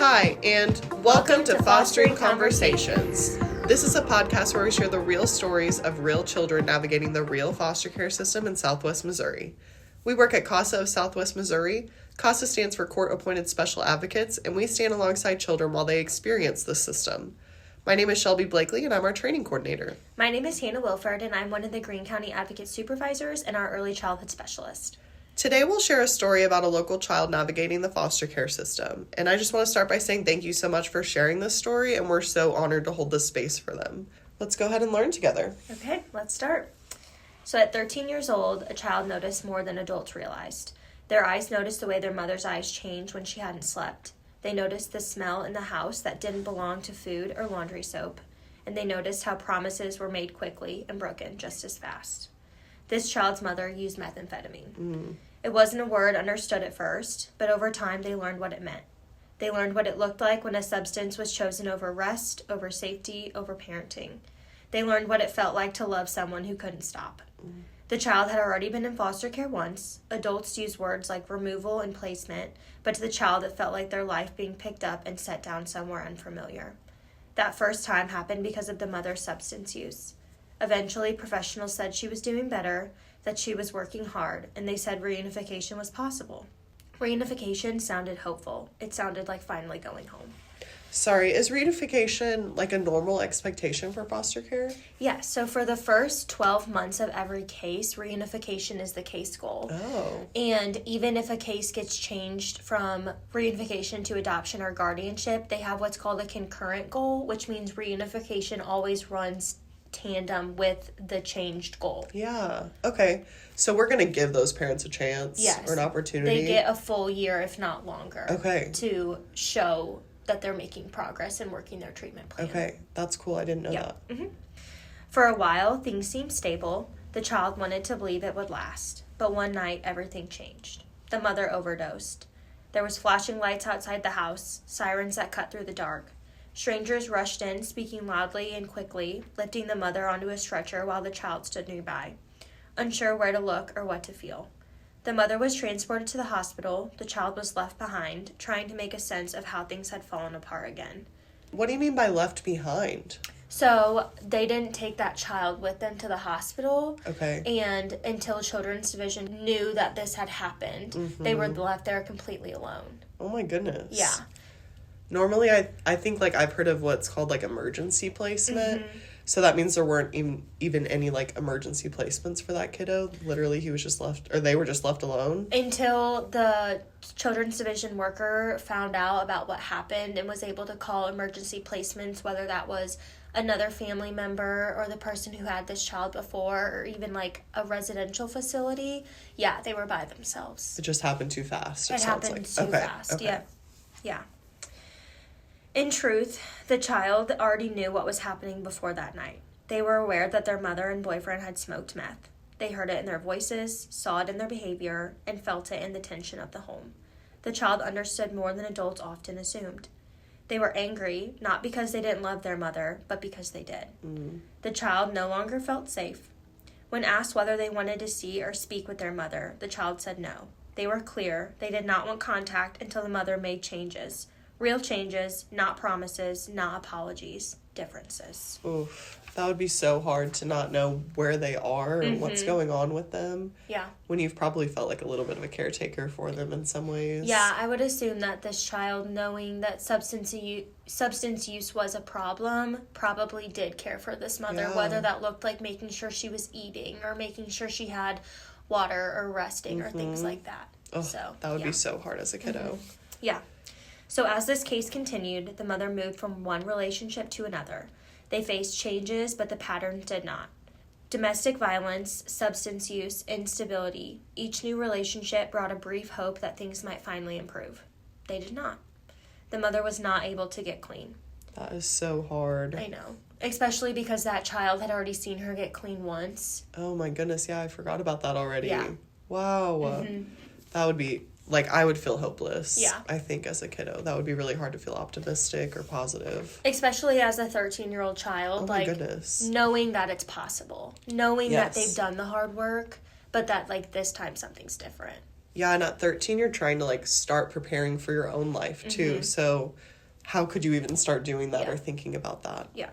Hi, and welcome to Fostering Conversations. This is a podcast where we share the real stories of real children navigating the real foster care system in Southwest Missouri. We work at CASA of Southwest Missouri. CASA stands for Court-Appointed Special Advocates, and we stand alongside children while they experience the system. My name is Shelby Blakely, and I'm our training coordinator. My name is Hannah Wilford, and I'm one of the Greene County Advocate Supervisors and our early childhood specialist. Today we'll share a story about a local child navigating the foster care system. And I just want to start by saying thank you so much for sharing this story, and we're so honored to hold this space for them. Let's go ahead and learn together. Okay, let's start. So at 13 years old, a child noticed more than adults realized. Their eyes noticed the way their mother's eyes changed when she hadn't slept. They noticed the smell in the house that didn't belong to food or laundry soap. And they noticed how promises were made quickly and broken just as fast. This child's mother used methamphetamine. It wasn't a word understood at first, but over time they learned what it meant. They learned what it looked like when a substance was chosen over rest, over safety, over parenting. They learned what it felt like to love someone who couldn't stop. The child had already been in foster care once. Adults used words like removal and placement, but to the child it felt like their life being picked up and set down somewhere unfamiliar. That first time happened because of the mother's substance use. Eventually, professionals said she was doing better, that she was working hard, and they said reunification was possible. Reunification sounded hopeful. It sounded like finally going home. Sorry, is reunification like a normal expectation for foster care? Yes, so for the first 12 months of every case, reunification is the case goal. Oh. And even if a case gets changed from reunification to adoption or guardianship, they have what's called a concurrent goal, which means reunification always runs tandem with the changed goal. Yeah. Okay. So we're going to give those parents a chance or an opportunity. They get a full year, if not longer, okay, to show that they're making progress and working their treatment plan. Okay. That's cool. I didn't know that. Mm-hmm. For a while, things seemed stable. The child wanted to believe it would last. But one night, everything changed. The mother overdosed. There was flashing lights outside the house, sirens that cut through the dark. Strangers rushed in, speaking loudly and quickly, lifting the mother onto a stretcher while the child stood nearby, unsure where to look or what to feel. The mother was transported to the hospital. The child was left behind, trying to make a sense of how things had fallen apart again. What do you mean by left behind? So they didn't take that child with them to the hospital. Okay. And until Children's Division knew that this had happened, they were left there completely alone. Oh my goodness. Yeah. Normally, I think, like, I've heard of what's called, like, emergency placement. So that means there weren't even any, like, emergency placements for that kiddo. Literally, he was just left, or they were just left alone. Until the Children's Division worker found out about what happened and was able to call emergency placements, whether that was another family member or the person who had this child before, or even, like, a residential facility. Yeah, they were by themselves. It just happened too fast. It happened too fast, yeah. Yeah. In truth, the child already knew what was happening before that night. They were aware that their mother and boyfriend had smoked meth. They heard it in their voices, saw it in their behavior, and felt it in the tension of the home. The child understood more than adults often assumed. They were angry, not because they didn't love their mother, but because they did. The child no longer felt safe. When asked whether they wanted to see or speak with their mother, the child said no. They were clear. They did not want contact until the mother made changes. Real changes, not promises, not apologies, differences. Oof. That would be so hard to not know where they are or what's going on with them. Yeah. When you've probably felt like a little bit of a caretaker for them in some ways. Yeah, I would assume that this child, knowing that substance use was a problem, probably did care for this mother, whether that looked like making sure she was eating or making sure she had water or resting or things like that. Oh, so that would be so hard as a kiddo. Yeah. So as this case continued, the mother moved from one relationship to another. They faced changes, but the patterns did not. Domestic violence, substance use, instability. Each new relationship brought a brief hope that things might finally improve. They did not. The mother was not able to get clean. That is so hard. I know. Especially because that child had already seen her get clean once. Oh my goodness, yeah, I forgot about that already. Yeah. Wow. That would be... Like, I would feel hopeless. Yeah. I think as a kiddo. That would be really hard to feel optimistic or positive. Especially as a 13-year-old child. Oh my goodness. Knowing that it's possible. Knowing that they've done the hard work, but that, like, this time something's different. Yeah, and at 13, you're trying to, like, start preparing for your own life, too. So how could you even start doing that Yeah. or thinking about that? Yeah.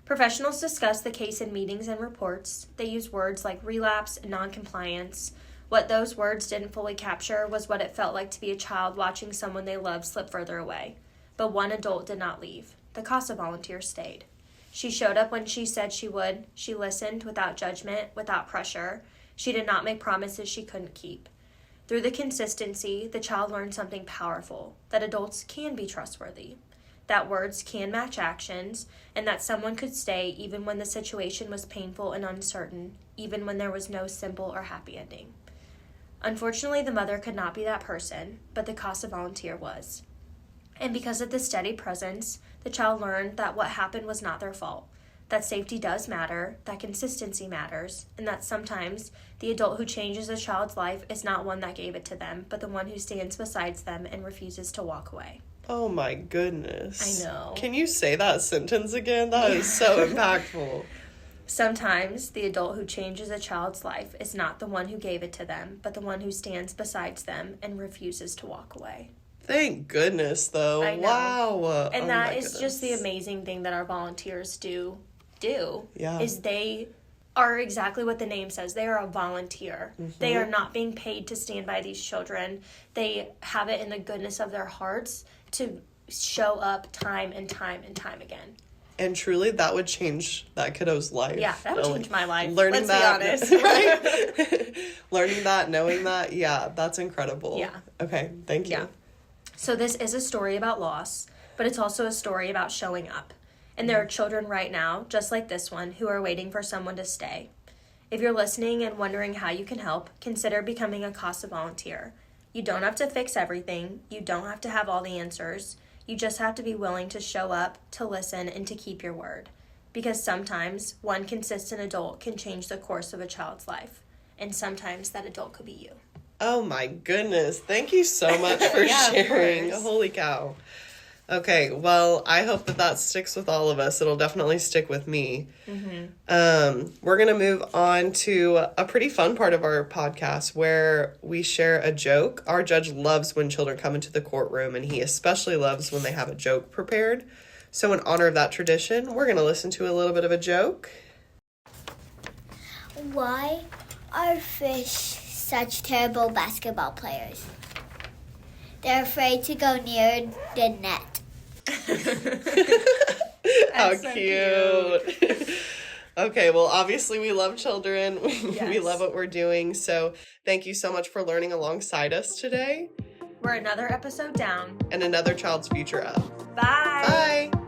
Professionals discuss the case in meetings and reports. They use words like relapse and noncompliance. What those words didn't fully capture was what it felt like to be a child watching someone they loved slip further away. But one adult did not leave. The CASA volunteer stayed. She showed up when she said she would. She listened without judgment, without pressure. She did not make promises she couldn't keep. Through the consistency, the child learned something powerful, that adults can be trustworthy, that words can match actions, and that someone could stay even when the situation was painful and uncertain, even when there was no simple or happy ending. Unfortunately, the mother could not be that person, but the CASA volunteer was. And because of the steady presence, the child learned that what happened was not their fault, that safety does matter, that consistency matters, and that sometimes the adult who changes a child's life is not one that gave it to them, but the one who stands beside them and refuses to walk away. Oh my goodness. I know. Can you say that sentence again? That is so impactful. Sometimes the adult who changes a child's life is not the one who gave it to them, but the one who stands beside them and refuses to walk away. Thank goodness, though. I know. Wow. And Oh that my is goodness. just the amazing thing that our volunteers do, Yeah. is they are exactly what the name says. They are a volunteer. Mm-hmm. They are not being paid to stand by these children. They have it in the goodness of their hearts to show up time and time and time again. And truly, that would change that kiddo's life. Yeah, that would change my life. Learning Let's that, be honest. right? Learning that, knowing that, yeah, that's incredible. Yeah. Okay, thank you. Yeah. So this is a story about loss, but it's also a story about showing up. And there are children right now, just like this one, who are waiting for someone to stay. If you're listening and wondering how you can help, consider becoming a CASA volunteer. You don't have to fix everything. You don't have to have all the answers. You just have to be willing to show up, to listen, and to keep your word. Because sometimes one consistent adult can change the course of a child's life. And sometimes that adult could be you. Oh my goodness. Thank you so much for Yeah, of sharing. course. Holy cow. Okay, well, I hope that sticks with all of us. It'll definitely stick with me. Mm-hmm. We're going to move on to a pretty fun part of our podcast where we share a joke. Our judge loves when children come into the courtroom, and he especially loves when they have a joke prepared. So in honor of that tradition, we're going to listen to a little bit of a joke. Why are fish such terrible basketball players? They're afraid to go near the net. How so cute. Okay, well, obviously we love children. We Yes. love what we're doing. So thank you so much for learning alongside us today. We're another episode down. And another child's future up. Bye. Bye.